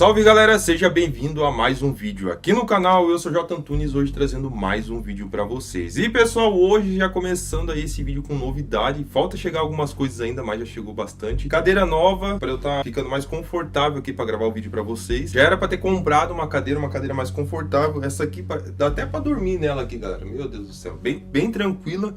Salve galera, seja bem-vindo a mais um vídeo aqui no canal. Eu sou J Antunes, hoje trazendo mais um vídeo pra vocês. E pessoal, hoje já começando aí esse vídeo com novidade. Falta chegar algumas coisas ainda, mas já chegou bastante. Cadeira nova, pra eu estar ficando mais confortável aqui pra gravar o vídeo pra vocês. Já era pra ter comprado uma cadeira mais confortável. Essa aqui dá até pra dormir nela aqui, galera. Meu Deus do céu, bem tranquila.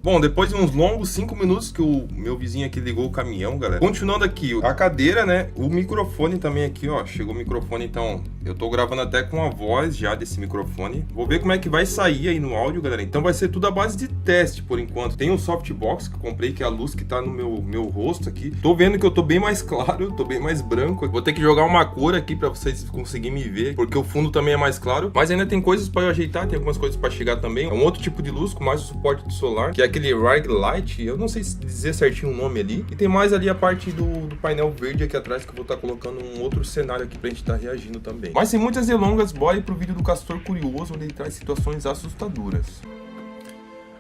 Bom, depois de uns longos 5 minutos que o meu vizinho aqui ligou o caminhão, galera. Continuando aqui, a cadeira, né? O microfone também aqui, ó. Chegou o microfone, então eu tô gravando até com a voz já desse microfone. Vou ver como é que vai sair aí no áudio, galera. Então vai ser tudo à base de teste, por enquanto. Tem um softbox que eu comprei, que é a luz que tá no meu rosto aqui. Tô vendo que eu tô bem mais claro, tô bem mais branco. Vou ter que jogar uma cor aqui pra vocês conseguirem me ver, porque o fundo também é mais claro. Mas ainda tem coisas pra eu ajeitar, tem algumas coisas pra chegar também. É um outro tipo de luz com mais o suporte do solar, que é aquele Rig Light, eu não sei dizer certinho o nome ali. E tem mais ali a parte do painel verde aqui atrás, que eu vou estar colocando um outro cenário aqui pra gente estar reagindo também. Mas sem muitas delongas, bora ir pro vídeo do Castor Curioso, onde ele traz situações assustadoras.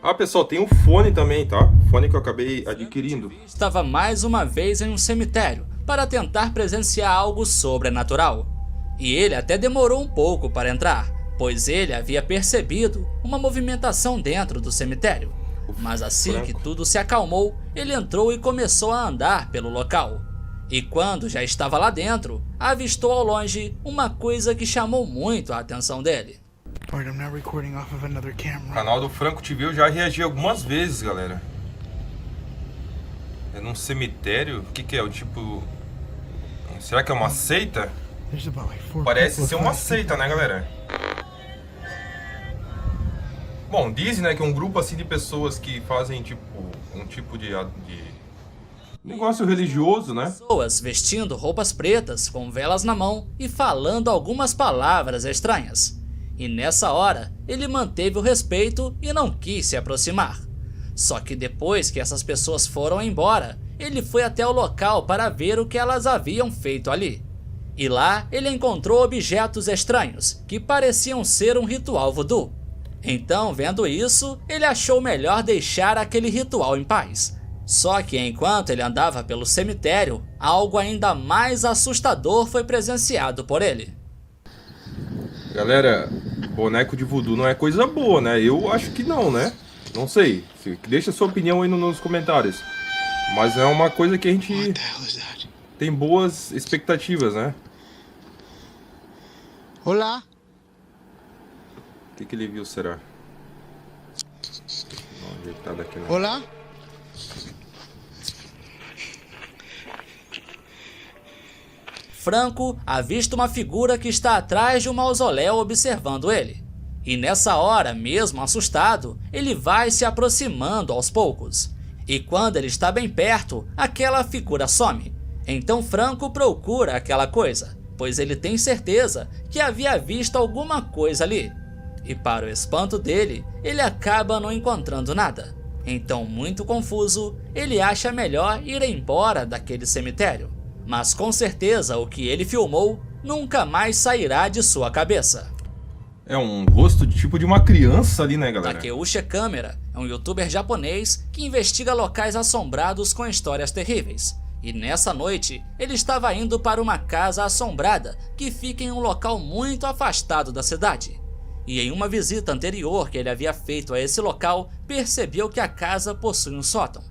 Ah, pessoal, tem um fone também, tá? Fone que eu acabei adquirindo. Estava mais uma vez em um cemitério para tentar presenciar algo sobrenatural. E ele até demorou um pouco para entrar, pois ele havia percebido uma movimentação dentro do cemitério. Mas assim que tudo se acalmou, ele entrou e começou a andar pelo local. E quando já estava lá dentro, avistou ao longe uma coisa que chamou muito a atenção dele. O canal do Franco TV eu já reagi algumas vezes, galera. É num cemitério? O que é? O tipo... Será que é uma seita? Parece ser uma seita, né, galera? Bom, dizem, né, que é um grupo assim de pessoas que fazem tipo um tipo de negócio religioso, né? Pessoas vestindo roupas pretas, com velas na mão e falando algumas palavras estranhas. E nessa hora, ele manteve o respeito e não quis se aproximar. Só que depois que essas pessoas foram embora, ele foi até o local para ver o que elas haviam feito ali. E lá ele encontrou objetos estranhos que pareciam ser um ritual voodoo. Então, vendo isso, ele achou melhor deixar aquele ritual em paz. Só que enquanto ele andava pelo cemitério, algo ainda mais assustador foi presenciado por ele. Galera, boneco de voodoo não é coisa boa, né? Eu acho que não, né? Não sei. Deixa sua opinião aí nos comentários. Mas é uma coisa que a gente tem boas expectativas, né? Olá. O que ele viu, será? Ajeitado aqui, né? Olá. Franco avista uma figura que está atrás de um mausoléu observando ele. E nessa hora, mesmo assustado, ele vai se aproximando aos poucos. E quando ele está bem perto, aquela figura some. Então Franco procura aquela coisa, pois ele tem certeza que havia visto alguma coisa ali. E para o espanto dele, ele acaba não encontrando nada. Então, muito confuso, ele acha melhor ir embora daquele cemitério. Mas com certeza o que ele filmou nunca mais sairá de sua cabeça. É um rosto de tipo de uma criança ali, né, galera? Takeuchi Kamera é um youtuber japonês que investiga locais assombrados com histórias terríveis. E nessa noite, ele estava indo para uma casa assombrada que fica em um local muito afastado da cidade. E em uma visita anterior que ele havia feito a esse local, percebeu que a casa possui um sótão.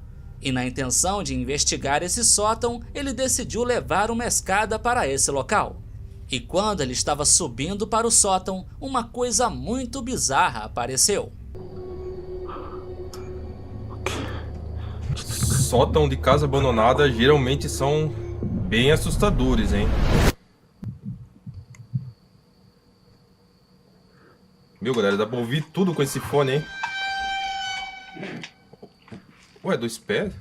E na intenção de investigar esse sótão, ele decidiu levar uma escada para esse local. E quando ele estava subindo para o sótão, uma coisa muito bizarra apareceu. Sótão de casa abandonada geralmente são bem assustadores, hein? Meu, galera, dá pra ouvir tudo com esse fone, hein? Ué, 2 pés?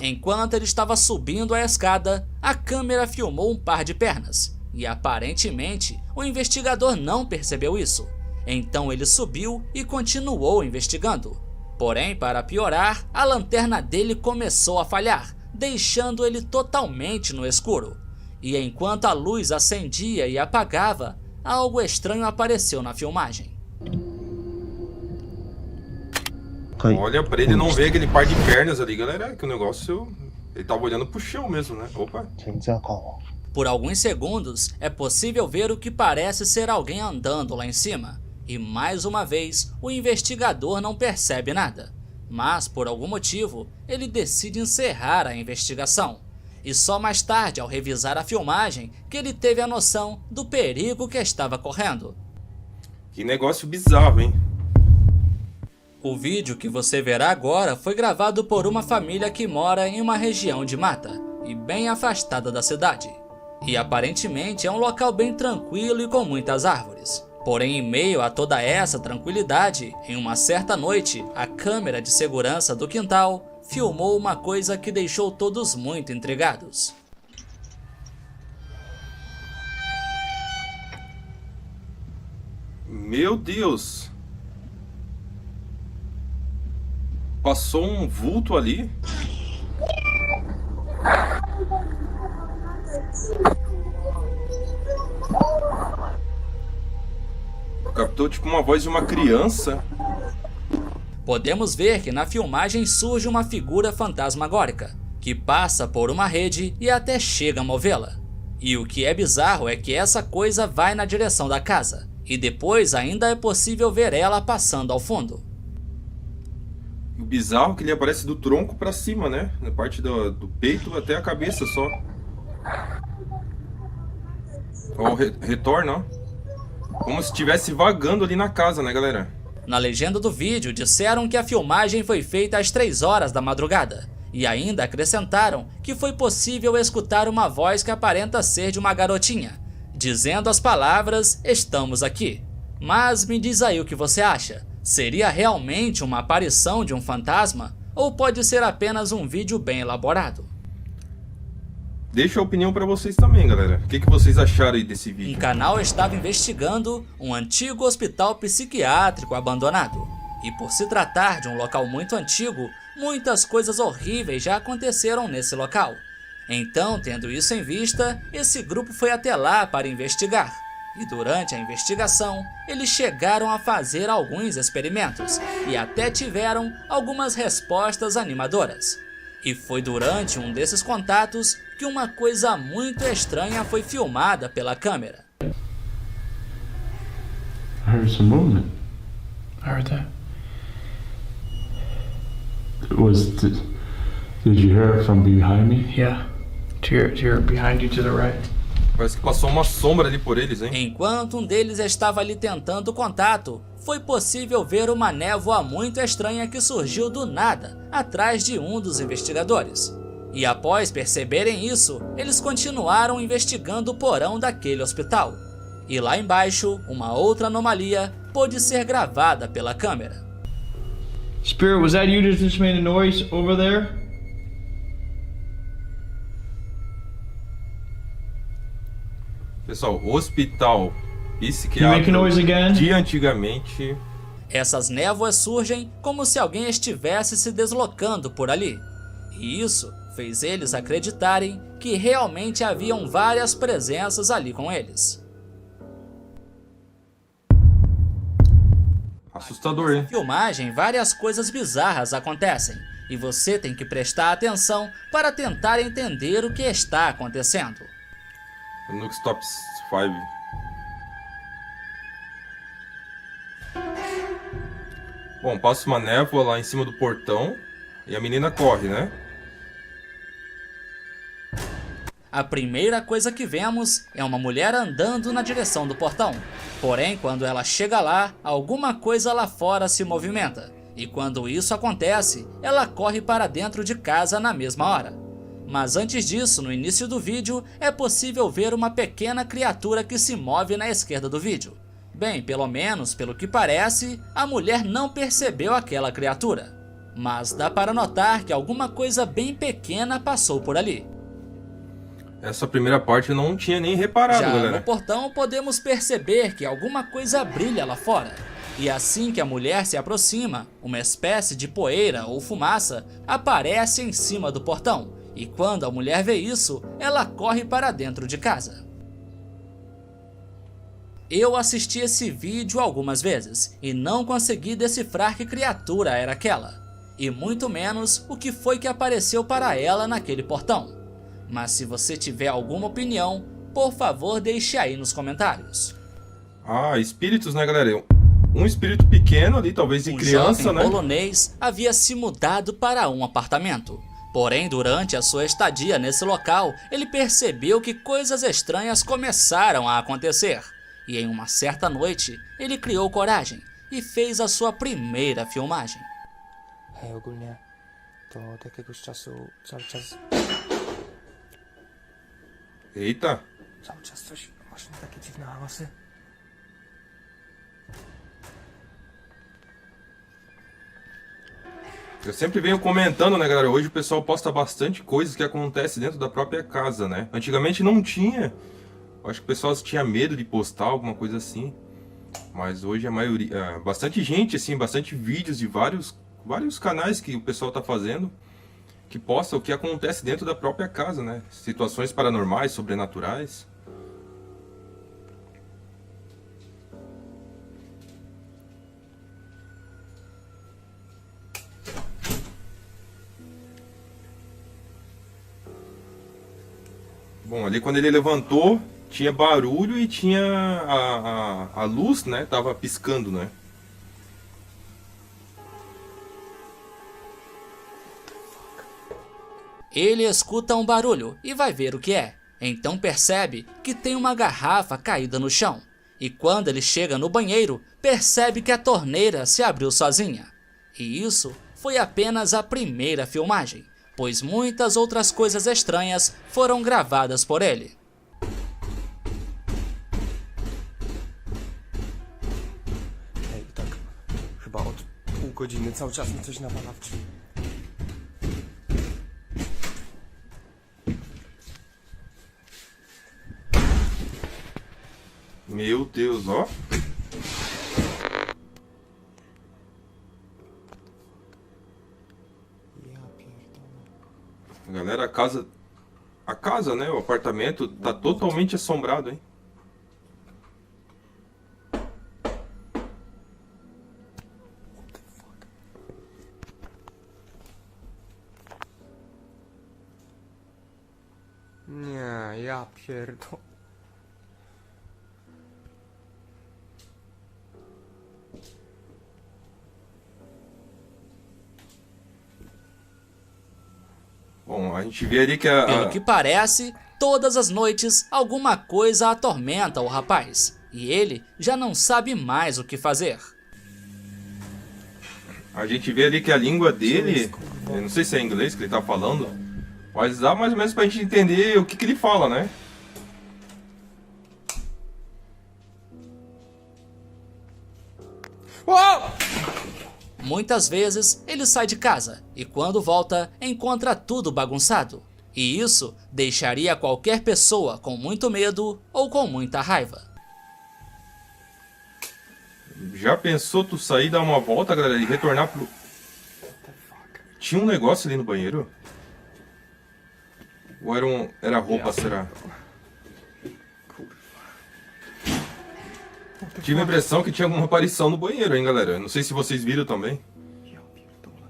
Enquanto ele estava subindo a escada, a câmera filmou um par de pernas. E aparentemente, o investigador não percebeu isso. Então ele subiu e continuou investigando. Porém, para piorar, a lanterna dele começou a falhar, deixando ele totalmente no escuro. E enquanto a luz acendia e apagava, algo estranho apareceu na filmagem. Olha pra ele não ver aquele par de pernas ali, galera, que o negócio... Ele tava olhando pro chão mesmo, né? Opa. Por alguns segundos, é possível ver o que parece ser alguém andando lá em cima. E mais uma vez, o investigador não percebe nada. Mas, por algum motivo, ele decide encerrar a investigação. E só mais tarde, ao revisar a filmagem, que ele teve a noção do perigo que estava correndo. Que negócio bizarro, hein? O vídeo que você verá agora foi gravado por uma família que mora em uma região de mata e bem afastada da cidade. E aparentemente é um local bem tranquilo e com muitas árvores. Porém, em meio a toda essa tranquilidade, em uma certa noite, a câmera de segurança do quintal filmou uma coisa que deixou todos muito intrigados. Meu Deus! Passou um vulto ali? Captou tipo uma voz de uma criança. Podemos ver que na filmagem surge uma figura fantasmagórica, que passa por uma rede e até chega a movê-la. E o que é bizarro é que essa coisa vai na direção da casa, e depois ainda é possível ver ela passando ao fundo. O bizarro é que ele aparece do tronco pra cima, né? Na parte do peito até a cabeça só. Ó, retorna, ó. Como se estivesse vagando ali na casa, né, galera? Na legenda do vídeo disseram que a filmagem foi feita às 3 horas da madrugada. E ainda acrescentaram que foi possível escutar uma voz que aparenta ser de uma garotinha, dizendo as palavras "estamos aqui". Mas me diz aí o que você acha. Seria realmente uma aparição de um fantasma? Ou pode ser apenas um vídeo bem elaborado? Deixa a opinião pra vocês também, galera. O que vocês acharam aí desse vídeo? Um canal estava investigando um antigo hospital psiquiátrico abandonado. E por se tratar de um local muito antigo, muitas coisas horríveis já aconteceram nesse local. Então, tendo isso em vista, esse grupo foi até lá para investigar. E durante a investigação, eles chegaram a fazer alguns experimentos e até tiveram algumas respostas animadoras. E foi durante um desses contatos que uma coisa muito estranha foi filmada pela câmera. I heard some movement. I heard that. Did you hear it from behind me? Yeah. To your behind you to the right. Parece que passou uma sombra ali por eles, hein? Enquanto um deles estava ali tentando contato, foi possível ver uma névoa muito estranha que surgiu do nada, atrás de um dos investigadores. E após perceberem isso, eles continuaram investigando o porão daquele hospital. E lá embaixo, uma outra anomalia pôde ser gravada pela câmera. Spirit, was that you that just made a noise over there? Pessoal, hospital You make a psiquiátrico noise again? de antigamente. Essas névoas surgem como se alguém estivesse se deslocando por ali. E isso fez eles acreditarem que realmente haviam várias presenças ali com eles. Assustador, hein? Na filmagem, várias coisas bizarras acontecem, e você tem que prestar atenção para tentar entender o que está acontecendo. Nux Top 5. Bom, passa uma névoa lá em cima do portão e a menina corre, né? A primeira coisa que vemos é uma mulher andando na direção do portão. Porém, quando ela chega lá, alguma coisa lá fora se movimenta. E quando isso acontece, ela corre para dentro de casa na mesma hora. Mas antes disso, no início do vídeo, é possível ver uma pequena criatura que se move na esquerda do vídeo. Bem, pelo menos, pelo que parece, a mulher não percebeu aquela criatura. Mas dá para notar que alguma coisa bem pequena passou por ali. Essa primeira parte eu não tinha nem reparado, Já galera. no portão podemos perceber que alguma coisa brilha lá fora. E assim que a mulher se aproxima, uma espécie de poeira ou fumaça aparece em cima do portão. E quando a mulher vê isso, ela corre para dentro de casa. Eu assisti esse vídeo algumas vezes e não consegui decifrar que criatura era aquela, e muito menos o que foi que apareceu para ela naquele portão. Mas se você tiver alguma opinião, por favor deixe aí nos comentários. Ah, espíritos, né, galera? Um espírito pequeno ali, talvez de criança, jovem né? polonês havia se mudado para um apartamento. Porém, durante a sua estadia nesse local, ele percebeu que coisas estranhas começaram a acontecer. E em uma certa noite, ele criou coragem e fez a sua primeira filmagem. ogólnie to od jakiegoś czasu Eita! cały czas coś, właśnie takie dziwne hałasy. Eu sempre venho comentando, né, galera? Hoje o pessoal posta bastante coisas que acontecem dentro da própria casa, né? Antigamente não tinha. Eu acho que o pessoal tinha medo de postar alguma coisa assim. Mas hoje a maioria... bastante gente, assim, bastante vídeos de vários canais que o pessoal tá fazendo, que posta o que acontece dentro da própria casa, né? Situações paranormais, sobrenaturais. Bom, ali quando ele levantou, tinha barulho e tinha a luz, né? Tava piscando, né? Ele escuta um barulho e vai ver o que é. Então percebe que tem uma garrafa caída no chão. E quando ele chega no banheiro, percebe que a torneira se abriu sozinha. E isso foi apenas a primeira filmagem, pois muitas outras coisas estranhas foram gravadas por ele. Ej, tak chyba od pół godziny cały czas mi coś nawala w drzwi. Meu Deus, ó. Ja pierdolę. Galera, a casa, né? O apartamento tá totalmente assombrado, hein? Nie, ja pierdolę. Bom, a gente vê ali que Pelo que parece, todas as noites alguma coisa atormenta o rapaz. E ele já não sabe mais o que fazer. a gente vê ali que a língua dele, eu não sei se é inglês que ele tá falando, mas dá mais ou menos pra gente entender o que ele fala, né? Uau! Muitas vezes ele sai de casa e quando volta encontra tudo bagunçado. E isso deixaria qualquer pessoa com muito medo ou com muita raiva. Já pensou tu sair, dar uma volta, galera, e retornar pro... Tinha um negócio ali no banheiro? Ou era roupa, será? Tive a impressão que tinha alguma aparição no banheiro, hein, galera? Não sei se vocês viram também. Ja pierdolę.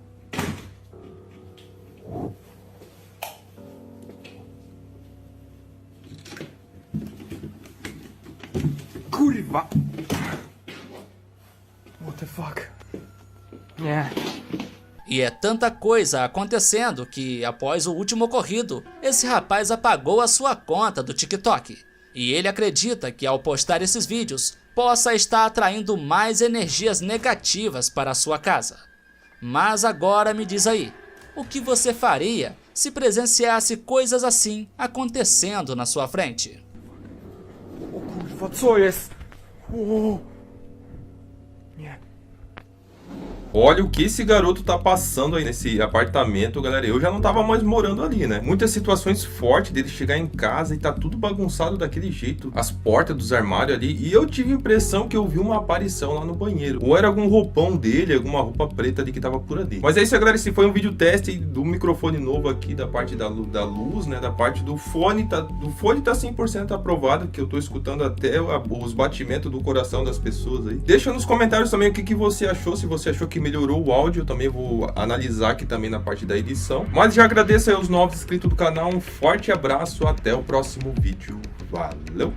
Kurwa! What the fuck? Nie. E é tanta coisa acontecendo que, após o último ocorrido, esse rapaz apagou a sua conta do TikTok. E ele acredita que ao postar esses vídeos, possa estar atraindo mais energias negativas para a sua casa. Mas agora me diz aí, o que você faria se presenciasse coisas assim acontecendo na sua frente? O kurwa, co jest? O. Nie. Olha o que esse garoto tá passando aí nesse apartamento, galera. Eu já não tava mais morando ali, né? Muitas situações fortes dele chegar em casa e tá tudo bagunçado daquele jeito. As portas dos armários ali. E eu tive a impressão que eu vi uma aparição lá no banheiro. Ou era algum roupão dele, alguma roupa preta ali que tava por ali. Mas é isso, galera. Esse foi um vídeo teste do microfone novo aqui, da parte da luz, né? Da parte do fone. O fone tá 100% aprovado, que eu tô escutando até os batimentos do coração das pessoas aí. Deixa nos comentários também o que você achou. Se você achou que melhorou o áudio, eu também vou analisar aqui também na parte da edição. Mas já agradeço aí aos novos inscritos do canal. Um forte abraço. Até o próximo vídeo. Valeu!